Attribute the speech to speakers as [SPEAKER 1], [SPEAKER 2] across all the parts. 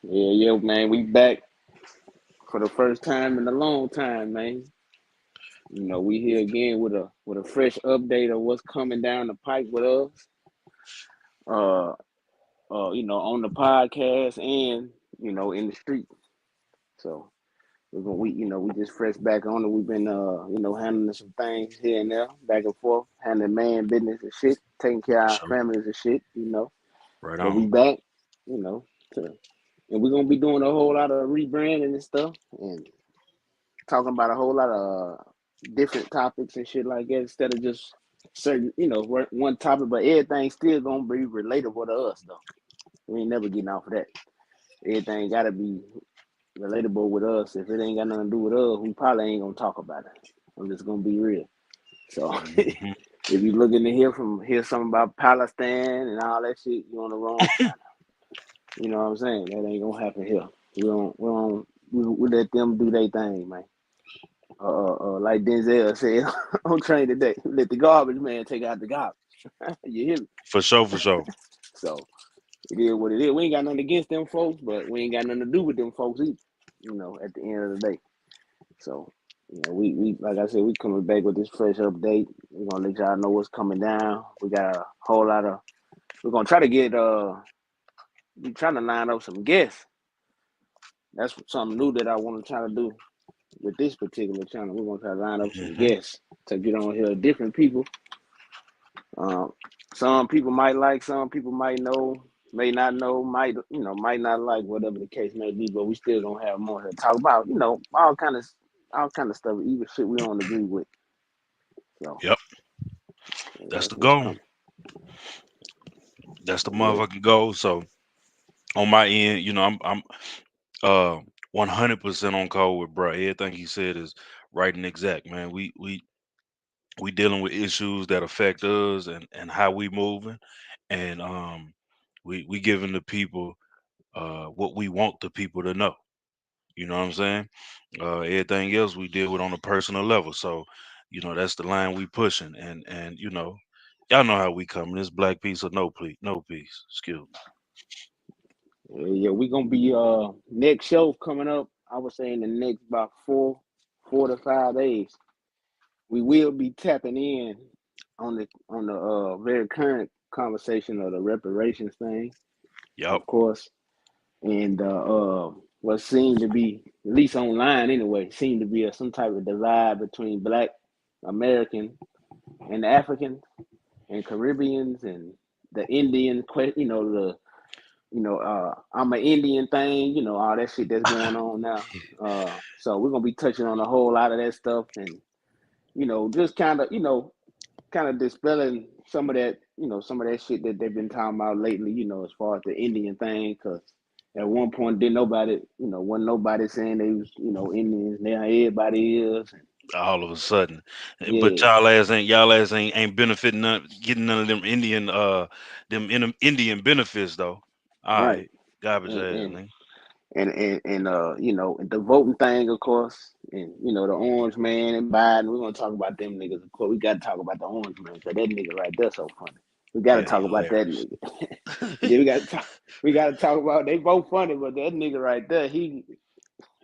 [SPEAKER 1] Yeah, man. We back for the first time in a long time, man. We here again with a fresh update of what's coming down the pike with us. Uh, on the podcast and in the street. So we just fresh back on it. We've been handling some things here and there, back and forth, handling man business and shit, taking care
[SPEAKER 2] For
[SPEAKER 1] of our
[SPEAKER 2] sure.
[SPEAKER 1] families and shit.
[SPEAKER 2] Right
[SPEAKER 1] But we
[SPEAKER 2] on.
[SPEAKER 1] back, you know, to, and we're gonna be doing a whole lot of rebranding and stuff, and talking about a whole lot of different topics and shit like that instead of just certain, one topic, but everything still gonna be relatable to us though. We ain't never getting off of that. Everything gotta be relatable with us. If it ain't got nothing to do with us, we probably ain't gonna talk about it. I'm just gonna be real. So if
[SPEAKER 2] Hmm.
[SPEAKER 1] you looking to hear something about Palestine and all that shit, you on the wrong channel. You know what I'm saying? That ain't gonna happen here. We let them do their thing, man. Like Denzel said on Train today, let the garbage man take out the garbage. You hear me?
[SPEAKER 2] For sure, for sure.
[SPEAKER 1] So it is what it is. We ain't got nothing against them folks, but we ain't got nothing to do with them folks either. At the end of the day. So, we like I said, we coming back with this fresh update. We're gonna let y'all know what's coming down. We got a whole lot of. We're gonna try to get. We trying to line up some guests. That's something new that I want to try to do with this particular channel. We're gonna try to line up some
[SPEAKER 2] Hmm.
[SPEAKER 1] guests to get on here, different people. Um, some people might like, some people might know, may not know, might not like, whatever the case may be. But we still gonna have more to talk about. All kind of stuff, even shit we don't agree with. So
[SPEAKER 2] Yep. That's
[SPEAKER 1] that's
[SPEAKER 2] the
[SPEAKER 1] what's
[SPEAKER 2] goal.
[SPEAKER 1] coming.
[SPEAKER 2] That's the
[SPEAKER 1] Yeah,
[SPEAKER 2] motherfucking goal. So on my end, I'm uh 100% on call with bro. Everything he said is right and exact, man. We dealing with issues that affect us and how we moving, and we giving the people what we want the people to know. You know what I'm saying? Everything else we deal with on a personal level. So, that's the line we pushing. And y'all know how we coming. It's black peace or no peace. No peace. Excuse me.
[SPEAKER 1] yeah. We gonna be next show coming up. I would say in the next about 4 to 5 days. We will be tapping in on the very current conversation of the reparations thing,
[SPEAKER 2] Yep.
[SPEAKER 1] of course, and what seemed to be, at least online anyway, seemed to be some type of divide between Black American and Africans and Caribbeans and the Indian, I'm an Indian thing, all that shit that's going on now. So we're gonna be touching on a whole lot of that stuff, and just kind of dispelling some of that shit that they've been talking about lately, as far as the Indian thing, because at one point didn't nobody, wasn't nobody saying they was, Indians. Now everybody is. And
[SPEAKER 2] All of a sudden, but
[SPEAKER 1] yeah,
[SPEAKER 2] y'all ass ain't benefiting getting none of them Indian benefits though. All
[SPEAKER 1] right.
[SPEAKER 2] right, garbage
[SPEAKER 1] And
[SPEAKER 2] ass
[SPEAKER 1] and
[SPEAKER 2] nigga.
[SPEAKER 1] the voting thing, of course, and the Orange Man and Biden. We're gonna talk about them niggas. Of course, we got to talk about the Orange Man because that nigga right there so funny. We got to
[SPEAKER 2] Yeah,
[SPEAKER 1] talk
[SPEAKER 2] he
[SPEAKER 1] about that
[SPEAKER 2] hilarious.
[SPEAKER 1] nigga. Yeah, we got to talk about they both funny, but that nigga right there, he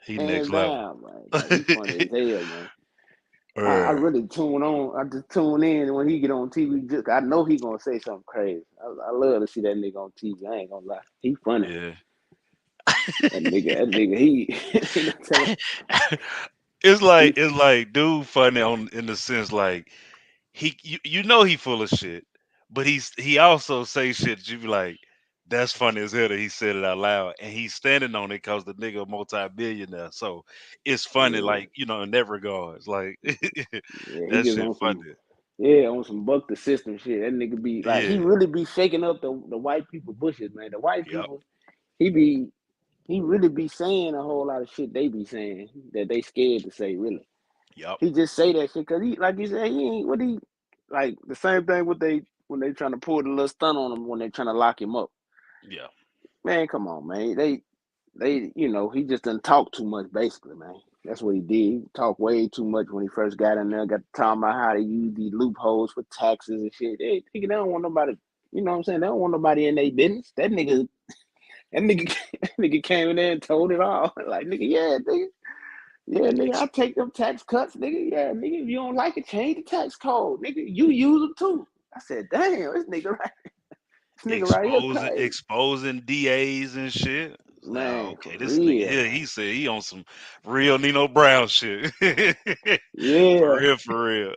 [SPEAKER 2] He next
[SPEAKER 1] hands
[SPEAKER 2] level.
[SPEAKER 1] down, man. Like he funny as hell, man. I
[SPEAKER 2] Er,
[SPEAKER 1] really tune on. I just tune in when he get on TV. I know he gonna say something crazy. I love to see that nigga on TV. I ain't gonna lie. He funny.
[SPEAKER 2] yeah.
[SPEAKER 1] That nigga, he tell him,
[SPEAKER 2] it's
[SPEAKER 1] he
[SPEAKER 2] like it's like dude funny on in the sense like he full of shit, but he also say shit that you be like, that's funny as hell that he said it out loud, and he's standing on it because the nigga a multi-billionaire. So it's funny,
[SPEAKER 1] yeah,
[SPEAKER 2] like in that regards, like
[SPEAKER 1] yeah, he
[SPEAKER 2] that
[SPEAKER 1] just
[SPEAKER 2] shit
[SPEAKER 1] on
[SPEAKER 2] funny.
[SPEAKER 1] some buck the system shit. That nigga be like he
[SPEAKER 2] Yeah,
[SPEAKER 1] really be shaking up the white people bushes, man. The white
[SPEAKER 2] yep,
[SPEAKER 1] people, he be he really be saying a whole lot of shit they be saying that they scared to say really.
[SPEAKER 2] yep,
[SPEAKER 1] He just say that shit because he, like you said, he ain't what he like the same thing with they when they trying to pull the little stunt on him when they trying to lock him up.
[SPEAKER 2] yeah,
[SPEAKER 1] Man, come on, man. He just didn't talk too much basically, man. That's what he did. He talked way too much when he first got in there, got to talking about how to use these loopholes for taxes and shit. They don't want nobody, you know what I'm saying? They don't want nobody in their business. That nigga That nigga, that nigga came in there and told it all. Like, nigga, nigga, I
[SPEAKER 2] Ex-
[SPEAKER 1] take them tax cuts, nigga. Yeah, nigga, if you don't like it, change the tax code, nigga. You use them too. I said, damn, this nigga right here crazy,
[SPEAKER 2] exposing DAs and shit. It's like, oh,
[SPEAKER 1] man, for
[SPEAKER 2] okay, this nigga
[SPEAKER 1] real,
[SPEAKER 2] here, he said he on some real Nino Brown shit. For
[SPEAKER 1] yeah.
[SPEAKER 2] real, for real.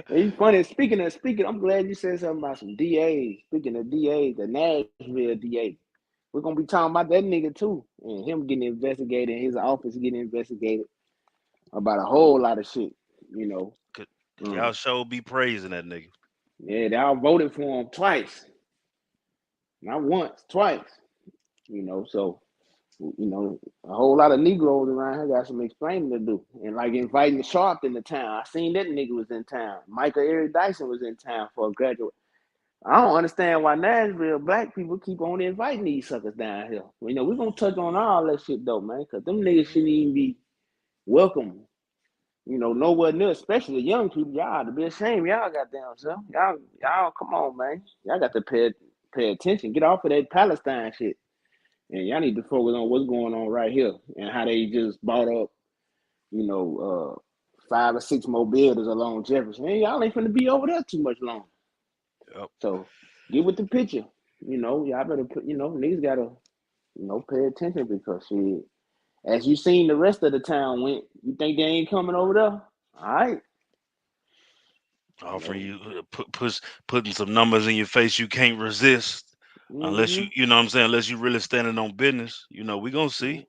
[SPEAKER 1] It's funny. Speaking, I'm glad you said something about some DAs. Speaking of DAs, the Nashville DA, we're gonna be talking about that nigga too, and him getting investigated, his office getting investigated about a whole lot of shit. You know,
[SPEAKER 2] Cause y'all
[SPEAKER 1] um,
[SPEAKER 2] sure be praising that nigga.
[SPEAKER 1] yeah, they all voted for him twice, not once, twice. You know, so you know, a whole lot of Negroes around here got some explaining to do, and like inviting Sharp into town. I seen that nigga was in town. Michael Eric Dyson was in town for a graduate. I don't understand why Nashville black people keep on inviting these suckers down here. You know, we're gonna touch on all that shit though, man, because them niggas shouldn't even be welcome. You know, nowhere near, especially young people. Y'all to be ashamed. Y'all got down, self. Y'all, come on, man. Y'all got to pay attention. Get off of that Palestine shit, and y'all need to focus on what's going on right here and how they just bought up, you know, 5 or 6 more buildings along Jefferson. And y'all ain't finna be over there too much longer.
[SPEAKER 2] Yep.
[SPEAKER 1] So get with the picture. You know, y'all better put. You know, niggas gotta, pay attention because shit. As you seen the rest of the town went, you think they ain't coming over there? All right, you
[SPEAKER 2] Offering
[SPEAKER 1] know.
[SPEAKER 2] you putting some numbers in your face you can't resist, unless
[SPEAKER 1] Mm-hmm.
[SPEAKER 2] you know what I'm saying, unless you really standing on business. You know, we gonna
[SPEAKER 1] Yeah.
[SPEAKER 2] see.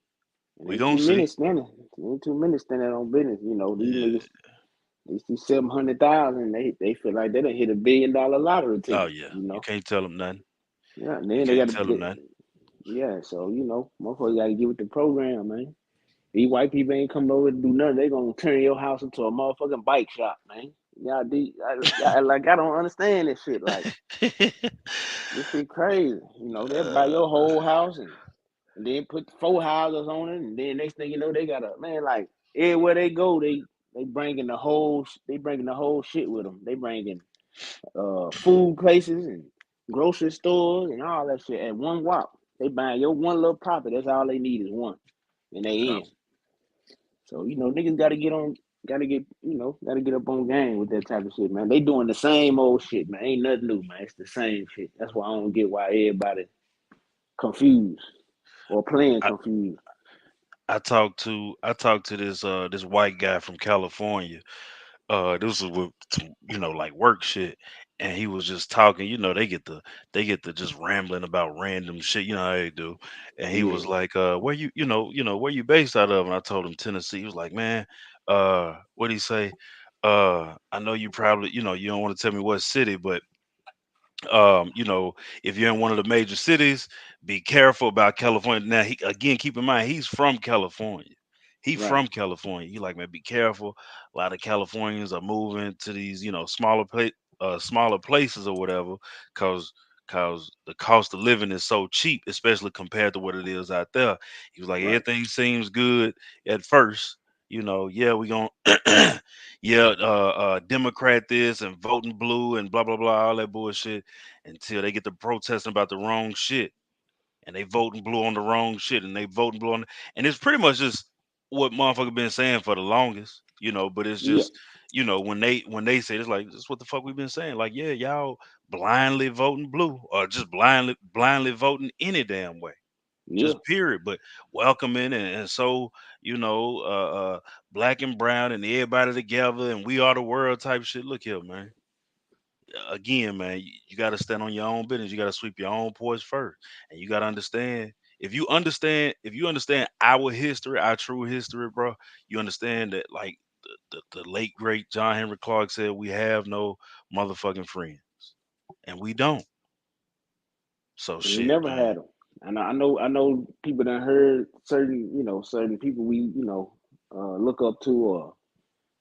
[SPEAKER 1] It
[SPEAKER 2] We
[SPEAKER 1] ain't too
[SPEAKER 2] gonna
[SPEAKER 1] many
[SPEAKER 2] see.
[SPEAKER 1] standing. It ain't too many standing on business. You know, these
[SPEAKER 2] Yeah.
[SPEAKER 1] niggas, they see 700,000. They feel like they done hit $1 billion lottery
[SPEAKER 2] Oh
[SPEAKER 1] ticket.
[SPEAKER 2] yeah.
[SPEAKER 1] You
[SPEAKER 2] You
[SPEAKER 1] know.
[SPEAKER 2] can't tell them nothing.
[SPEAKER 1] Yeah. And
[SPEAKER 2] You
[SPEAKER 1] then they
[SPEAKER 2] can't
[SPEAKER 1] got to.
[SPEAKER 2] tell them nothing.
[SPEAKER 1] Yeah. So motherfuckers got to get with the program, man. These white people ain't coming over to do nothing. They gonna turn your house into a motherfucking bike shop, man. Like I don't understand this shit. Like this shit crazy. You know, they'll buy
[SPEAKER 2] uh,
[SPEAKER 1] your whole house and then put 4 houses on it, and then next thing you know, they got a man like everywhere they go, they bringing the whole shit with them. They bringing food places and grocery stores and all that shit at one walk. They buying your one little property. That's all they need is one, and they
[SPEAKER 2] yep.
[SPEAKER 1] in. So niggas got to get on, got to get up on game with that type of shit, man. They doing the same old shit, man. Ain't nothing new, man. It's the same shit. That's why I don't get why everybody confused or playing
[SPEAKER 2] I,
[SPEAKER 1] confused.
[SPEAKER 2] I talked to this white guy from California. This was with some, like work shit, and he was just talking. They get the just rambling about random shit. You know how they do. And he
[SPEAKER 1] Yeah,
[SPEAKER 2] was like, where where you based out of? And I told him Tennessee. He was like, man, what'd he say? I know you probably, you don't want to tell me what city, but if you're in one of the major cities, be careful about California. Now, he again, keep in mind he's from California. He
[SPEAKER 1] right,
[SPEAKER 2] from California. He like, man, be careful. A lot of Californians are moving to these, smaller places or whatever, cause cause the cost of living is so cheap, especially compared to what it is out there. He was like,
[SPEAKER 1] right.
[SPEAKER 2] everything seems good at first. Yeah, we gonna yeah, Democrat this and voting blue and blah blah blah, all that bullshit until they get to protesting about the wrong shit and they voting blue on the wrong shit and they voting blue and it's pretty much just what motherfucker been saying for the longest, but it's
[SPEAKER 1] Yeah,
[SPEAKER 2] just, when they say it's like this is what the fuck we've been saying. Like, yeah, y'all blindly voting blue or just blindly voting any damn way.
[SPEAKER 1] yeah,
[SPEAKER 2] Just period. But welcoming and so, you know, black and brown and everybody together and we are the world type shit. Look here, man, again, man, you got to stand on your own business. You got to sweep your own porch first, and you got to understand. If you understand our history, our true history, bro, you understand that like the late great John Henry Clark said, we have no motherfucking friends, and we don't. So
[SPEAKER 1] we
[SPEAKER 2] shit,
[SPEAKER 1] never
[SPEAKER 2] man.
[SPEAKER 1] had them. I know. People that heard certain people we look up to or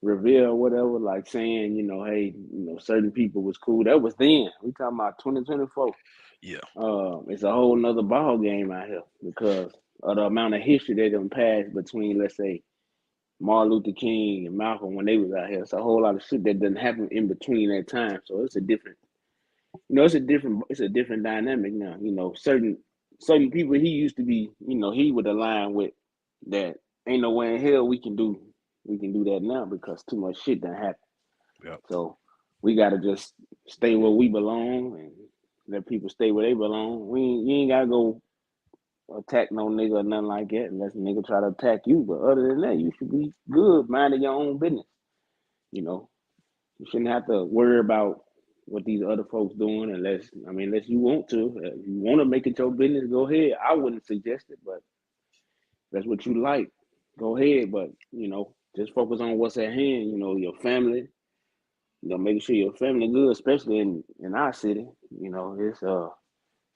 [SPEAKER 1] revere or whatever, like saying hey, certain people was cool. That was then. We talking about 2024.
[SPEAKER 2] Yeah,
[SPEAKER 1] It's a whole nother ball game out here because of the amount of history they done passed between, let's say, Martin Luther King and Malcolm when they was out here. It's a whole lot of shit that didn't happen in between that time. So it's a different dynamic now. Certain certain people he used to be, he would align with that ain't no way in hell we can do that now because too much shit done happened.
[SPEAKER 2] Yep.
[SPEAKER 1] So we gotta just stay where we belong and let people stay where they belong. You ain't gotta go attack no nigga or nothing like that unless a nigga try to attack you. But other than that, you should be good, minding your own business. You know, you shouldn't have to worry about what these other folks doing unless you want to. If you want to make it your business, go ahead. I wouldn't suggest it, but if that's what you like, go ahead. But just focus on what's at hand. Your family. Making sure your family good, especially in our city. It's a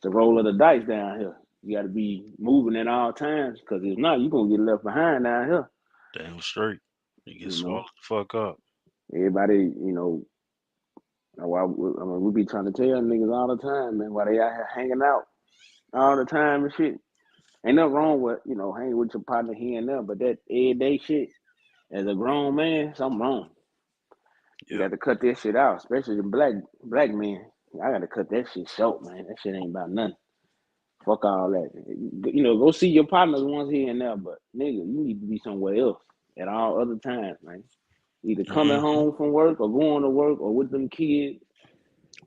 [SPEAKER 1] roll of the dice down here. You got to be moving at all times because if not, you're gonna get left behind down here.
[SPEAKER 2] Damn straight. You get
[SPEAKER 1] You
[SPEAKER 2] swallowed
[SPEAKER 1] know,
[SPEAKER 2] the fuck up.
[SPEAKER 1] everybody, we be trying to tell niggas all the time, man, why they out here hanging out all the time and shit. Ain't nothing wrong with hanging with your partner here and there, but that everyday shit as a grown man, something wrong. You
[SPEAKER 2] Yep.
[SPEAKER 1] got to cut that shit out, especially the black men. I got to cut that shit short, man. That shit ain't about nothing. Fuck all that. Go see your partners once here and there, but nigga, you need to be somewhere else at all other times, man. Either coming
[SPEAKER 2] Hmm.
[SPEAKER 1] home from work or going to work or with them kids.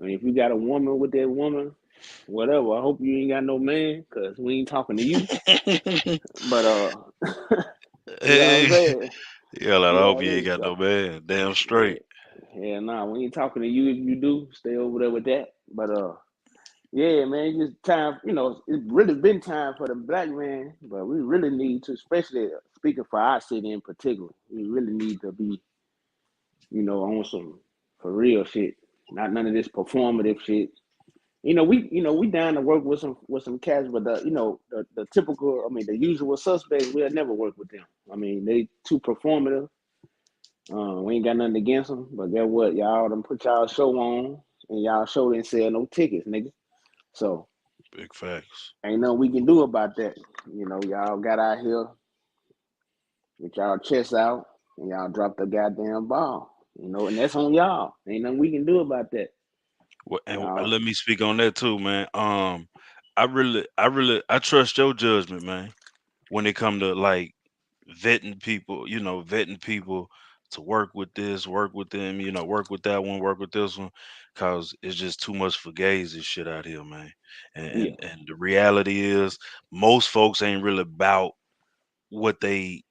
[SPEAKER 1] I mean, if you got a woman with that woman, whatever. I hope you ain't got no man, cause we ain't talking to you. But you know what I'm
[SPEAKER 2] Hey,
[SPEAKER 1] saying?
[SPEAKER 2] yeah, like, I
[SPEAKER 1] You know
[SPEAKER 2] hope
[SPEAKER 1] what I
[SPEAKER 2] you ain't
[SPEAKER 1] mean?
[SPEAKER 2] got no
[SPEAKER 1] So
[SPEAKER 2] man. Damn
[SPEAKER 1] yeah,
[SPEAKER 2] straight.
[SPEAKER 1] yeah, nah, we ain't talking to you. If you do, stay over there with that. But yeah, man, it's just time. It's really been time for the black man, but we really need to, especially speaking for our city in particular, we really need to be, on some for real shit, not none of this performative shit. We down to work with some cats, but the typical, the usual suspects, we'll never work with them. I mean, they too performative. We ain't got nothing against them, but guess what? Y'all done put y'all show on, and y'all show didn't sell no tickets, nigga. So
[SPEAKER 2] Big facts.
[SPEAKER 1] ain't nothing we can do about that. Y'all got out here with y'all chests out, and y'all dropped the goddamn ball. And that's on y'all. Ain't nothing we can do about that.
[SPEAKER 2] Well, and
[SPEAKER 1] Y'all,
[SPEAKER 2] let me speak on that too, man. I trust your judgment, man. When it come to like vetting people to work with this, work with them, work with that one, work with this one, cause it's just too much for gays and shit out here, man. And
[SPEAKER 1] yeah,
[SPEAKER 2] and the reality is, most folks ain't really about what they,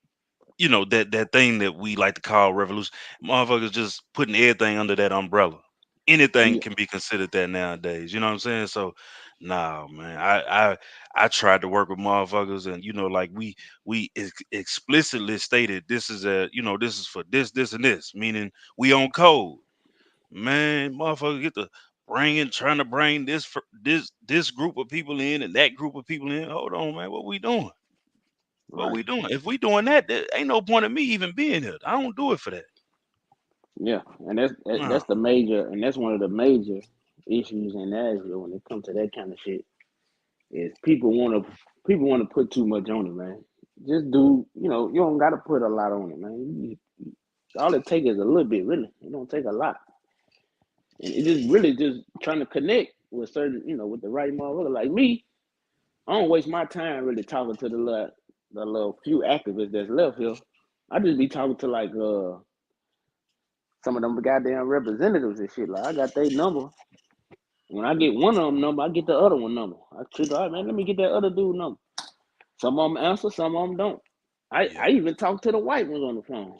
[SPEAKER 2] that thing that we like to call revolution. Motherfuckers just putting everything under that umbrella. Anything
[SPEAKER 1] yeah,
[SPEAKER 2] can be considered that nowadays. You know what I'm saying? So, nah, man. I tried to work with motherfuckers, and like we explicitly stated this is this is for this, and this, meaning we on code. Man, motherfucker, get the trying to bring this group of people in and that group of people in. Hold on, man. What we doing? What
[SPEAKER 1] right,
[SPEAKER 2] we doing? If we doing that, there ain't no point in me even being here. I don't do it for that.
[SPEAKER 1] yeah. And that's
[SPEAKER 2] No.
[SPEAKER 1] the major, and that's one of the major issues in Nashville when it comes to that kind of shit. Is people want to put too much on it, man. Just do, you don't got to put a lot on it, man. All it takes is a little bit, really. It don't take a lot, and it just really just trying to connect with certain, with the right motherfucker. Like me, I don't waste my time really talking to the little few activists that's left here. I just be talking to like some of them goddamn representatives and shit. Like I got their number. When I get one of them number, I get the other one number. I treat, all right, man, let me get that other dude number. Some of them answer, some of them don't. I,
[SPEAKER 2] Yeah.
[SPEAKER 1] I even talk to the white ones on the phone.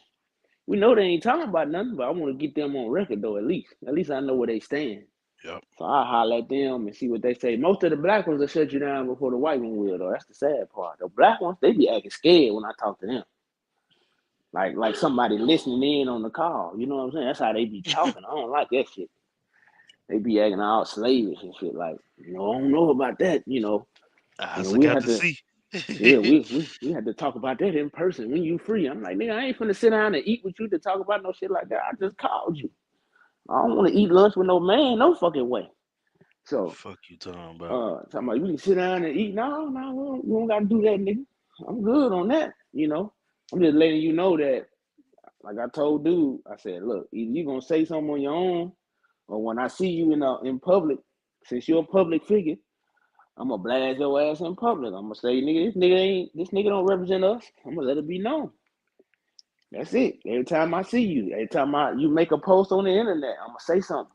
[SPEAKER 1] We know they ain't talking about nothing, but I want to get them on record though, at least. At least I know where they stand.
[SPEAKER 2] Yep.
[SPEAKER 1] So I holler at them and see what they say. Most of the black ones will shut you down before the white one will, though. That's the sad part. The black ones, they be acting scared when I talk to them. Like somebody listening in on the call. You know what I'm saying? That's how they be talking. I don't like that shit. They be acting all slavish and shit. Like, I don't know about that.
[SPEAKER 2] I still
[SPEAKER 1] We
[SPEAKER 2] got
[SPEAKER 1] had
[SPEAKER 2] to
[SPEAKER 1] to.
[SPEAKER 2] see.
[SPEAKER 1] Yeah, we had to talk about that in person when you free. I'm like, nigga, I ain't finna sit down and eat with you to talk about no shit like that. I just called you. I don't want to eat lunch with no man, no fucking way. So,
[SPEAKER 2] Fuck you talking about.
[SPEAKER 1] talking about you can sit down and eat. No, no, we don't gotta do that, nigga. I'm good on that. I'm just letting you know that, like I told dude, I said, look, either you gonna say something on your own, or when I see you in public, since you're a public figure, I'm gonna blast your ass in public. I'm gonna say, nigga, this nigga don't represent us. I'm gonna let it be known. That's it. Every time I see you, every time you make a post on the internet, I'm gonna say something.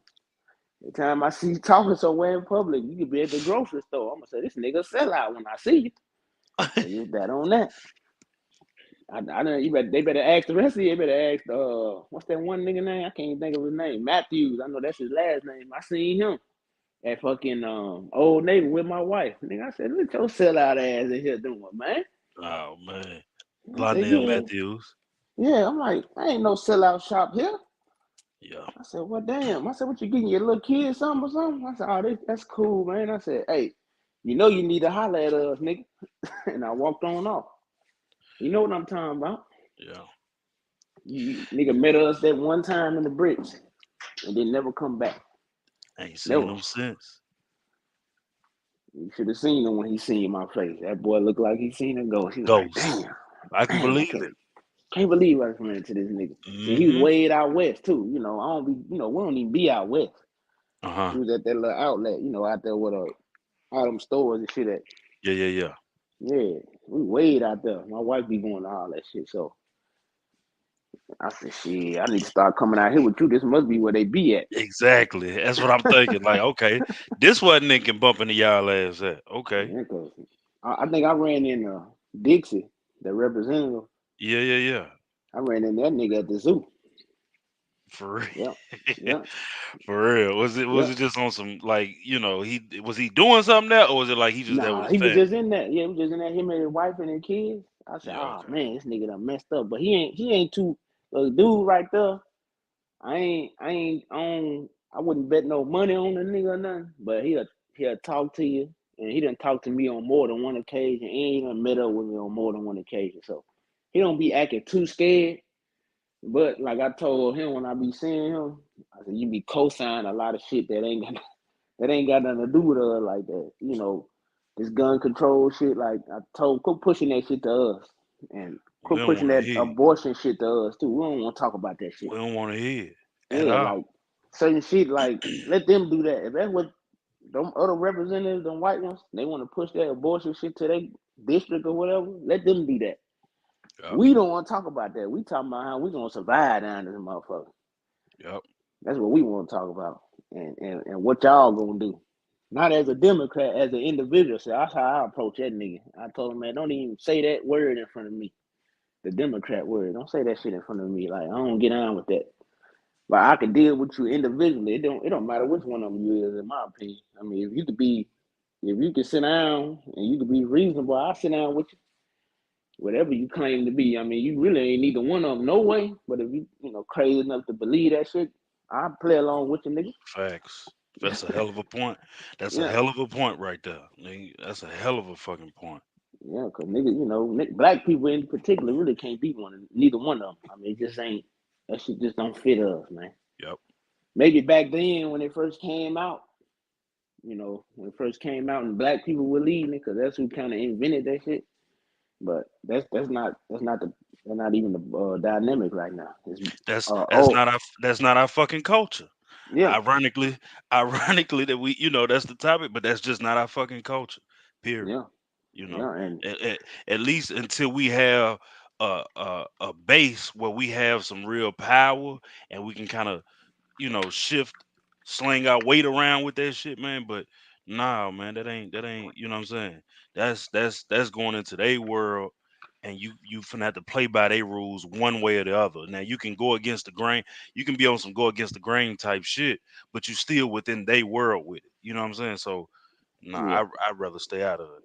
[SPEAKER 1] Every time I see you talking somewhere in public, you could be at the grocery store. I'm gonna say, this nigga sell out when I see you. So just that on that. I know they better ask the rest of you. They better ask what's that one nigga name? I can't even think of his name. Matthews. I know that's his last name. I seen him at fucking Old Navy with my wife. Nigga, I said, look your sellout ass in here doing, man.
[SPEAKER 2] Oh man,
[SPEAKER 1] I said,
[SPEAKER 2] Lionel
[SPEAKER 1] yeah,
[SPEAKER 2] Matthews.
[SPEAKER 1] yeah. I'm like, I ain't no sellout shop here.
[SPEAKER 2] Yeah.
[SPEAKER 1] I said, well, damn. I said, what you getting your little kids something or something? I said, oh, that's cool, man. I said, hey, you know you need to holler at us, nigga. And I walked on off. You know what I'm talking about?
[SPEAKER 2] Yeah.
[SPEAKER 1] You nigga met us that one time in the bricks and then never come back.
[SPEAKER 2] Ain't seen
[SPEAKER 1] Never.
[SPEAKER 2] him since.
[SPEAKER 1] You should have seen him when he seen my face. That boy looked like he seen a ghost. He was like,
[SPEAKER 2] Ghost.
[SPEAKER 1] damn,
[SPEAKER 2] I can
[SPEAKER 1] damn, I
[SPEAKER 2] believe
[SPEAKER 1] can't
[SPEAKER 2] it.
[SPEAKER 1] can't believe I ran into this nigga. And he was
[SPEAKER 2] Mm-hmm.
[SPEAKER 1] way out west too. You know, I don't be, you know, we don't even be out west.
[SPEAKER 2] Uh-huh.
[SPEAKER 1] We was at that little outlet, you know, out there with all them stores and shit at.
[SPEAKER 2] Yeah, yeah, yeah.
[SPEAKER 1] Yeah, we way out there. My wife be going to all that shit. So I said, shit, I need to start coming out here with you. This must be where they be at.
[SPEAKER 2] Exactly. That's what I'm thinking. Like, okay, this what Nick can bump into y'all ass at. Okay.
[SPEAKER 1] Yeah, 'cause I think I ran in Dixie, the representative.
[SPEAKER 2] Yeah, yeah, yeah.
[SPEAKER 1] I ran in that nigga at the zoo.
[SPEAKER 2] For
[SPEAKER 1] Yeah,
[SPEAKER 2] real.
[SPEAKER 1] yeah,
[SPEAKER 2] For real. Was
[SPEAKER 1] yeah.
[SPEAKER 2] it just on some like, he doing something there, or was it like he just there with
[SPEAKER 1] Nah,
[SPEAKER 2] his
[SPEAKER 1] he was just
[SPEAKER 2] family?
[SPEAKER 1] in that. Yeah, he was just in that. Him and his wife and their kids. I said,
[SPEAKER 2] Yeah,
[SPEAKER 1] oh
[SPEAKER 2] okay.
[SPEAKER 1] man, this nigga done messed up. But he ain't too. The dude right there. I wouldn't bet no money on the nigga or nothing. But he'll talk to you, and he done talked to me on more than one occasion, and he done met up with me on more than one occasion. So he don't be acting too scared. But like I told him when I be seeing him, I said you be co-signing a lot of shit that ain't got nothing to do with us like that. You know, this gun control shit. Like I told, quit pushing that shit to us, and
[SPEAKER 2] We
[SPEAKER 1] quit
[SPEAKER 2] don't
[SPEAKER 1] pushing
[SPEAKER 2] want to
[SPEAKER 1] that
[SPEAKER 2] hear it.
[SPEAKER 1] abortion shit to us too. We don't want to talk about that shit.
[SPEAKER 2] We don't want to hear it at
[SPEAKER 1] Yeah,
[SPEAKER 2] all.
[SPEAKER 1] like certain shit. Like let them do that. If that's what them other representatives, them white ones, they want to push that abortion shit to their district or whatever. Let them do that.
[SPEAKER 2] Yep.
[SPEAKER 1] We don't want to talk about that. We talking about how we gonna survive down this motherfucker.
[SPEAKER 2] Yep.
[SPEAKER 1] That's what we want to talk about, and what y'all gonna do. Not as a Democrat, as an individual. So that's how I approach that nigga. I told him, man, don't even say that word in front of me. The Democrat word. Don't say that shit in front of me. Like I don't get on with that. But I can deal with you individually. It don't matter which one of them you is, in my opinion. I mean, if you can sit down and you can be reasonable, I'll sit down with you. Whatever you claim to be. I mean, you really ain't neither one of them, no way. But if you crazy enough to believe that shit, I'll play along with you, nigga.
[SPEAKER 2] Facts. That's a hell of a point. That's a
[SPEAKER 1] Yeah.
[SPEAKER 2] hell of a point right there. Nigga. That's a hell of a fucking point.
[SPEAKER 1] Yeah, cause nigga, black people in particular really can't be neither one of them. I mean, it just ain't that shit just don't fit us, man.
[SPEAKER 2] Yep.
[SPEAKER 1] Maybe back then when it first came out, when it first came out and black people were leading it, cause that's who kind of invented that shit. But that's not even the dynamic right now. It's oh
[SPEAKER 2] That's not our fucking culture.
[SPEAKER 1] yeah
[SPEAKER 2] Ironically, ironically that that's the topic, but that's just not our fucking culture. Period.
[SPEAKER 1] yeah
[SPEAKER 2] You know,
[SPEAKER 1] yeah and
[SPEAKER 2] at least until we have a base where we have some real power and we can kind of shift, sling our weight around with that shit, man. But nah, man, that ain't. You know what I'm saying? That's going into their world, and you finna have to play by their rules one way or the other. Now you can go against the grain. You can be on some go against the grain type shit, but you still within their world with it. You know what I'm saying? So nah,
[SPEAKER 1] yeah
[SPEAKER 2] I'd rather stay out of it.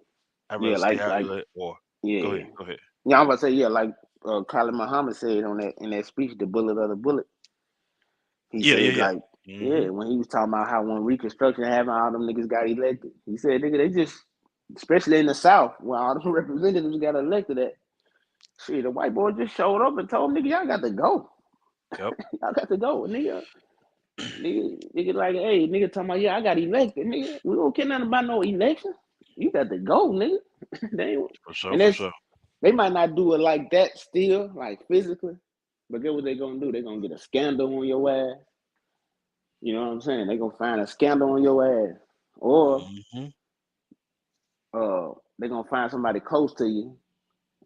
[SPEAKER 2] I'd rather
[SPEAKER 1] yeah
[SPEAKER 2] stay
[SPEAKER 1] like
[SPEAKER 2] out
[SPEAKER 1] like
[SPEAKER 2] of it. Or go
[SPEAKER 1] yeah
[SPEAKER 2] ahead, go ahead.
[SPEAKER 1] yeah I'm about to say yeah like Khalid Muhammad said on that in that speech, the bullet of the bullet. He
[SPEAKER 2] Yeah, yeah,
[SPEAKER 1] said,
[SPEAKER 2] yeah.
[SPEAKER 1] like,
[SPEAKER 2] Hmm.
[SPEAKER 1] yeah, when he was talking about how when Reconstruction happened, all them niggas got elected. He said, nigga, they just, especially in the South, where all them representatives got elected at, shit, the white boy just showed up and told nigga, y'all got to go.
[SPEAKER 2] Yep.
[SPEAKER 1] Y'all got to go. Nigga, like, hey, nigga talking about, yeah, I got elected, nigga. We don't care nothing about no election. You got to go, nigga. they,
[SPEAKER 2] For sure,
[SPEAKER 1] and
[SPEAKER 2] for
[SPEAKER 1] that's,
[SPEAKER 2] sure.
[SPEAKER 1] they might not do it like that still, like physically, but get what they gonna do? They gonna get a scandal on your ass. You know what I'm saying? They gonna find a scandal on your ass, or
[SPEAKER 2] Hmm.
[SPEAKER 1] they're gonna find somebody close to you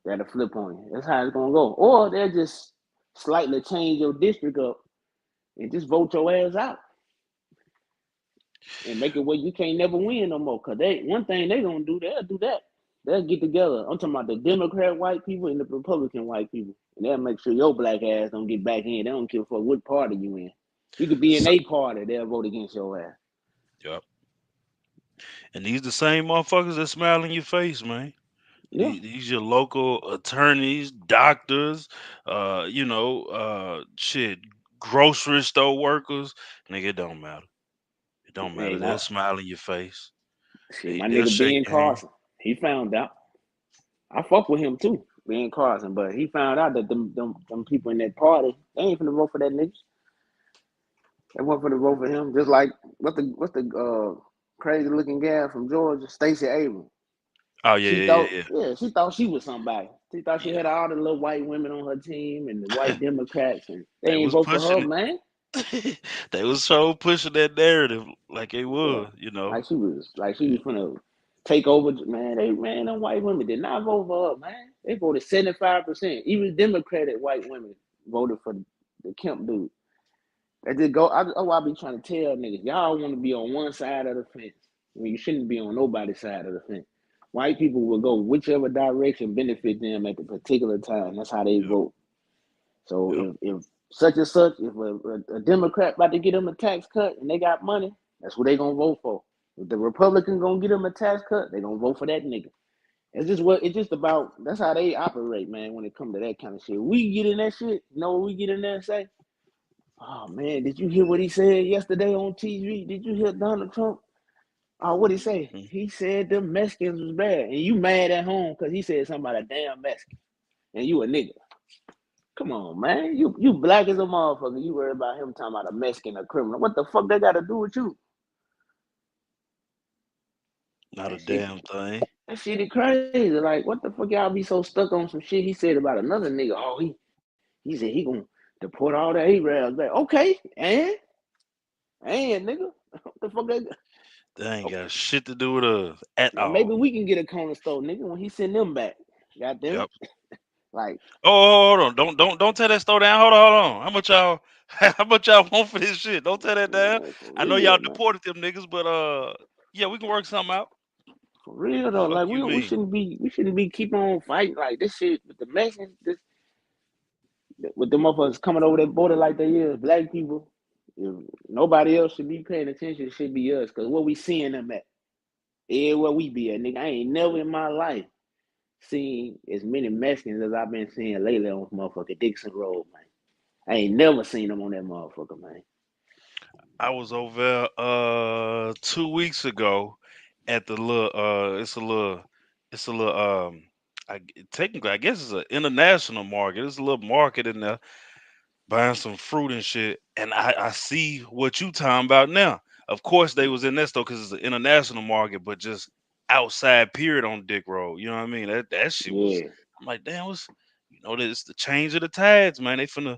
[SPEAKER 1] that'll flip on you. That's how it's gonna go. Or they'll just slightly change your district up and just vote your ass out and make it where you can't never win no more. Cause they one thing they gonna do, they'll do that. They'll get together. I'm talking about the Democrat white people and the Republican white people. And they'll make sure your black ass don't get back in. They don't care for what party you in. You could be in
[SPEAKER 2] So,
[SPEAKER 1] a party, they'll vote against your ass.
[SPEAKER 2] yep. And these the same motherfuckers that smile in your face, man.
[SPEAKER 1] Yeah.
[SPEAKER 2] These your local attorneys, doctors, shit, grocery store workers. Nigga, it don't matter. It don't
[SPEAKER 1] Hey,
[SPEAKER 2] matter. They'll
[SPEAKER 1] now,
[SPEAKER 2] smile in your face.
[SPEAKER 1] shit, my
[SPEAKER 2] They'll
[SPEAKER 1] nigga
[SPEAKER 2] shake
[SPEAKER 1] Ben
[SPEAKER 2] your hand.
[SPEAKER 1] Carson, he found out. I fuck with him too, Ben Carson, but he found out that them people in that party, they ain't finna vote for that nigga. They want for the vote for him. Just like what's the crazy looking gal from Georgia, Stacey Abrams.
[SPEAKER 2] Oh yeah,
[SPEAKER 1] She
[SPEAKER 2] yeah, yeah,
[SPEAKER 1] thought,
[SPEAKER 2] yeah.
[SPEAKER 1] yeah, she thought she was somebody. She thought she had
[SPEAKER 2] Yeah.
[SPEAKER 1] all the little white women on her team and the white Democrats, and they
[SPEAKER 2] They
[SPEAKER 1] ain't
[SPEAKER 2] was
[SPEAKER 1] vote for her,
[SPEAKER 2] pushing
[SPEAKER 1] man.
[SPEAKER 2] it. They was so pushing that narrative like they
[SPEAKER 1] Yeah,
[SPEAKER 2] was, you know.
[SPEAKER 1] like she was finna take over. Man, them white women did not vote for her, man. They voted 75%. Even Democratic white women voted for the Kemp dude. They just go. I be trying to tell niggas, y'all want to be on one side of the fence when you shouldn't be on nobody's side of the fence. White people will go whichever direction benefit them at the particular time. That's how they
[SPEAKER 2] Yep,
[SPEAKER 1] vote. So
[SPEAKER 2] yep,
[SPEAKER 1] if such and such, if a Democrat about to get them a tax cut and they got money, that's what they gonna vote for. If the Republican gonna get them a tax cut, they gonna vote for that nigga. It's just about that's how they operate, man. When it comes to that kind of shit, we get in that shit. You know what we get in there and say? Oh man, did you hear what he said yesterday on TV? Did you hear Donald Trump? Oh, what he say?
[SPEAKER 2] mhm.
[SPEAKER 1] He said the Mexicans was bad, and you mad at home because he said something about a damn Mexican, and you a nigga. Come on, man. You black as a motherfucker. You worry about him talking about a Mexican, a criminal. What the fuck they got to do with you?
[SPEAKER 2] Not a
[SPEAKER 1] That shit,
[SPEAKER 2] damn thing.
[SPEAKER 1] that shit is crazy. Like, what the fuck y'all be so stuck on some shit he said about another nigga? Oh, he said he gonna deport all the Arabs back. Okay, and nigga, what the fuck they?
[SPEAKER 2] They ain't
[SPEAKER 1] Okay,
[SPEAKER 2] got shit to do with us at
[SPEAKER 1] now maybe
[SPEAKER 2] all.
[SPEAKER 1] we can get a corner store, nigga, when he send them back. God damn it.
[SPEAKER 2] Yep.
[SPEAKER 1] Like,
[SPEAKER 2] Oh, hold on. Don't tear that store down. Hold on. How much y'all how much y'all want for this shit? Don't tear that down.
[SPEAKER 1] man, for
[SPEAKER 2] I know y'all
[SPEAKER 1] real, man.
[SPEAKER 2] deported them niggas, but yeah, we can work something out.
[SPEAKER 1] For real
[SPEAKER 2] The
[SPEAKER 1] though.
[SPEAKER 2] fuck
[SPEAKER 1] Like
[SPEAKER 2] you
[SPEAKER 1] we
[SPEAKER 2] mean?
[SPEAKER 1] shouldn't be keep on fighting like this shit with the Mexicans, this with the motherfuckers coming over that border like they is, black people. If nobody else should be paying attention, it should be us. Cause what we seeing them at. Where we be at, nigga. I ain't never in my life seen as many Mexicans as I've been seeing lately on motherfucking Dixon Road, man. I ain't never seen them on that motherfucker, man.
[SPEAKER 2] I was over there 2 weeks ago at the little it's a little technically I guess it's an international market. It's a little market in there buying some fruit and shit, and I see what you talking about now. Of course, they was in that store because it's an international market, but just outside period on Dick Road. You know what I mean? That shit was.
[SPEAKER 1] Yeah,
[SPEAKER 2] I'm like, damn, it's the change of the tides, man. They finna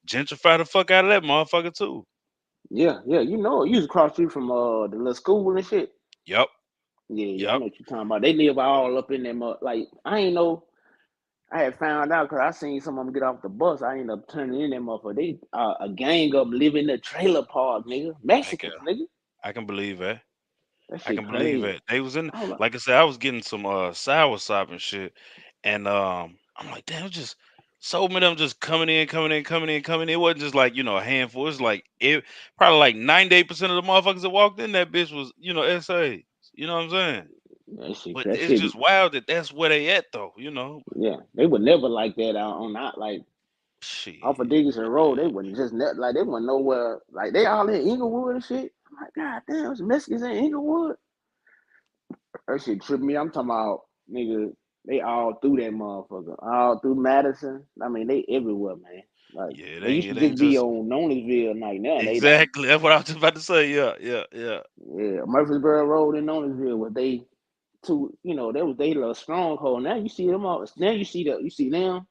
[SPEAKER 2] gentrify the fuck out of that motherfucker too.
[SPEAKER 1] yeah. You know, you was across the street from the little school and shit.
[SPEAKER 2] Yep,
[SPEAKER 1] Yeah, I
[SPEAKER 2] yep.
[SPEAKER 1] know what you talking about. They live all up in them. Like I ain't know. I had found out because I seen some of them get off the bus. I ended up turning in that motherfucker. They a gang of them live in the trailer park, nigga.
[SPEAKER 2] I can
[SPEAKER 1] Mexicans, nigga.
[SPEAKER 2] I can believe that.
[SPEAKER 1] That
[SPEAKER 2] I
[SPEAKER 1] shit
[SPEAKER 2] can believe
[SPEAKER 1] crazy.
[SPEAKER 2] it. They was in
[SPEAKER 1] I was like,
[SPEAKER 2] like I said, I was getting some sour sop and shit. And I'm like, damn, just so many of them just coming in. It wasn't just like, a handful. It's like probably like 98% of the motherfuckers that walked in that bitch was, SA. You know what I'm saying? But
[SPEAKER 1] that
[SPEAKER 2] it's
[SPEAKER 1] shit.
[SPEAKER 2] just wild that that's where they at though.
[SPEAKER 1] Yeah, they would never like that out on that like off of
[SPEAKER 2] Shit.
[SPEAKER 1] Dickinson Road. They wouldn't just like they wouldn't nowhere. Like they all in Inglewood and shit. I'm like, God damn, it's Mexicans in Inglewood. That shit tripped me. I'm talking about nigga. They all through that motherfucker, all through Madison. I mean, they everywhere, man. Like
[SPEAKER 2] Yeah,
[SPEAKER 1] they used to
[SPEAKER 2] it ain't
[SPEAKER 1] just be
[SPEAKER 2] just
[SPEAKER 1] on Nolensville night. Now they like,
[SPEAKER 2] exactly. That's what I was just about to say. Yeah.
[SPEAKER 1] yeah, Murfreesboro Road in Nolensville was they two. That was they little stronghold. Now you see them all. Now you see them.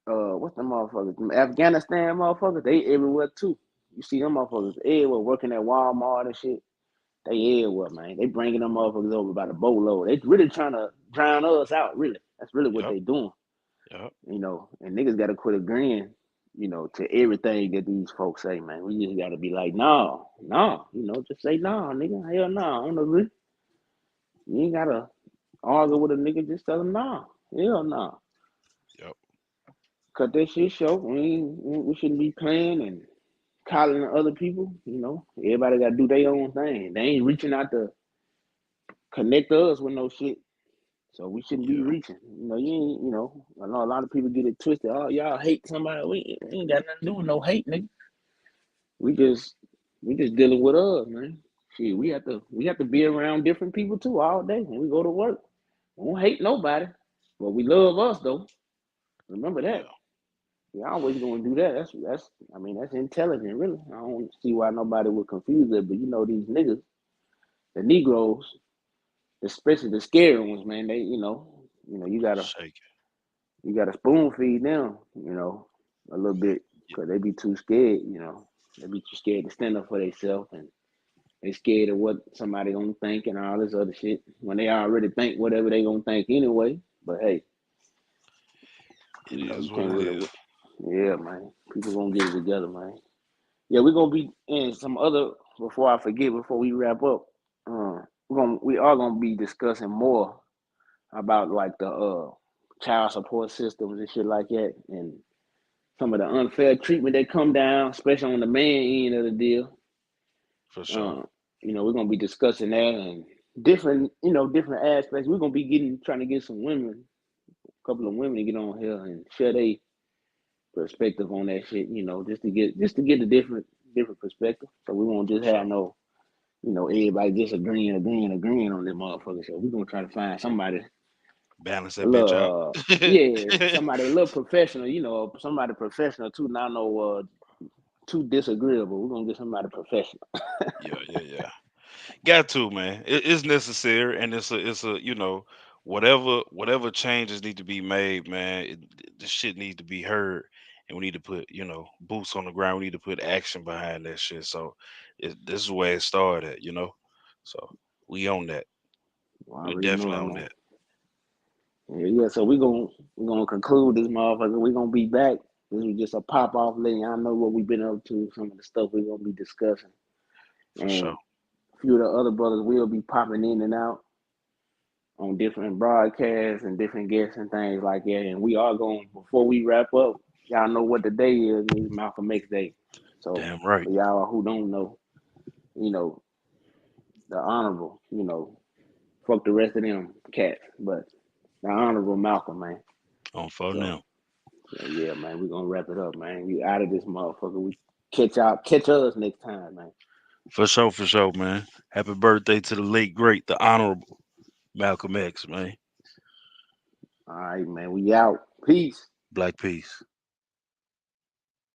[SPEAKER 1] What's the motherfuckers? Them Afghanistan motherfuckers. They everywhere too. You see them motherfuckers everywhere working at Walmart and shit. They everywhere, man. They bringing them motherfuckers over by the boatload. They really trying to drown us out. Really, that's really what
[SPEAKER 2] Yep.
[SPEAKER 1] they doing.
[SPEAKER 2] Yep.
[SPEAKER 1] And niggas got to quit agreeing, to everything that these folks say, man. We just got to be like, no, no, just say no, nigga. Hell no, I don't agree. You ain't gotta argue with a nigga. Just tell him no. Hell no.
[SPEAKER 2] Yep.
[SPEAKER 1] Cut that shit short. We shouldn't be playing and calling other people. Everybody got to do their own thing. They ain't reaching out to connect us with no shit. So we shouldn't be
[SPEAKER 2] Yeah.
[SPEAKER 1] reaching. You ain't, I know a lot of people get it twisted. Oh, y'all hate somebody. We ain't got nothing to do with no hate, nigga. We just we just dealing with us, man. Shit, we have to be around different people too all day when we go to work. We don't hate nobody, but we love us though. Remember
[SPEAKER 2] Yeah.
[SPEAKER 1] that. We always gonna do that. That's intelligent, really. I don't see why nobody would confuse it, but these niggas, the Negroes, especially the scary ones, man. They, you gotta
[SPEAKER 2] Shake
[SPEAKER 1] you gotta spoon feed them, a little bit,
[SPEAKER 2] it.
[SPEAKER 1] cause they be too scared, they be too scared to stand up for themselves, and they scared of what somebody gonna think and all this other shit when they already think whatever they gonna think anyway. But hey,
[SPEAKER 2] It
[SPEAKER 1] you
[SPEAKER 2] is what
[SPEAKER 1] can't
[SPEAKER 2] it
[SPEAKER 1] really.
[SPEAKER 2] is.
[SPEAKER 1] Yeah, man. People gonna get it together, man. Yeah, we're gonna be in some other. Before I forget, before we wrap up, we are gonna be discussing more about like the child support systems and shit like that, and some of the unfair treatment that come down, especially on the man end of the deal.
[SPEAKER 2] For sure.
[SPEAKER 1] Uh, we're gonna be discussing that and different aspects. We're gonna be trying to get some women, a couple of women to get on here and share their perspective on that shit. Just to get a different perspective. So we won't just
[SPEAKER 2] For
[SPEAKER 1] have
[SPEAKER 2] sure.
[SPEAKER 1] no, everybody just agreeing on them motherfuckers. So we're gonna try to find somebody
[SPEAKER 2] Balance
[SPEAKER 1] a
[SPEAKER 2] that bitch out.
[SPEAKER 1] little, yeah, somebody a little professional. Somebody professional too. Not no too disagreeable. We're gonna get somebody professional.
[SPEAKER 2] Yeah, yeah, yeah. Got to, man. It's necessary, and it's a whatever changes need to be made, man. The shit needs to be heard, and we need to put boots on the ground. We need to put action behind that shit. So this is where it started. So we on that.
[SPEAKER 1] Well, I
[SPEAKER 2] We're
[SPEAKER 1] already know
[SPEAKER 2] definitely
[SPEAKER 1] it,
[SPEAKER 2] on
[SPEAKER 1] man.
[SPEAKER 2] that
[SPEAKER 1] Yeah. So we're gonna conclude this motherfucker. We're gonna be back. This was just a pop off, letting y'all know what we've been up to. Some of the stuff we're gonna be discussing,
[SPEAKER 2] for
[SPEAKER 1] and
[SPEAKER 2] sure.
[SPEAKER 1] a few of the other brothers will be popping in and out on different broadcasts and different guests and things like that. And we are going, before we wrap up, y'all know what the day is. It's Malcolm X Day. So
[SPEAKER 2] Damn right.
[SPEAKER 1] for y'all who don't know, you know, the honorable, fuck the rest of them cats, but the honorable Malcolm, man.
[SPEAKER 2] On phone
[SPEAKER 1] So
[SPEAKER 2] now.
[SPEAKER 1] yeah, man, we're gonna wrap it up, man. We out of this motherfucker. We catch us next time, man.
[SPEAKER 2] For sure, man. Happy birthday to the late great, the honorable Malcolm X, man.
[SPEAKER 1] All right, man. We out. Peace.
[SPEAKER 2] Black peace.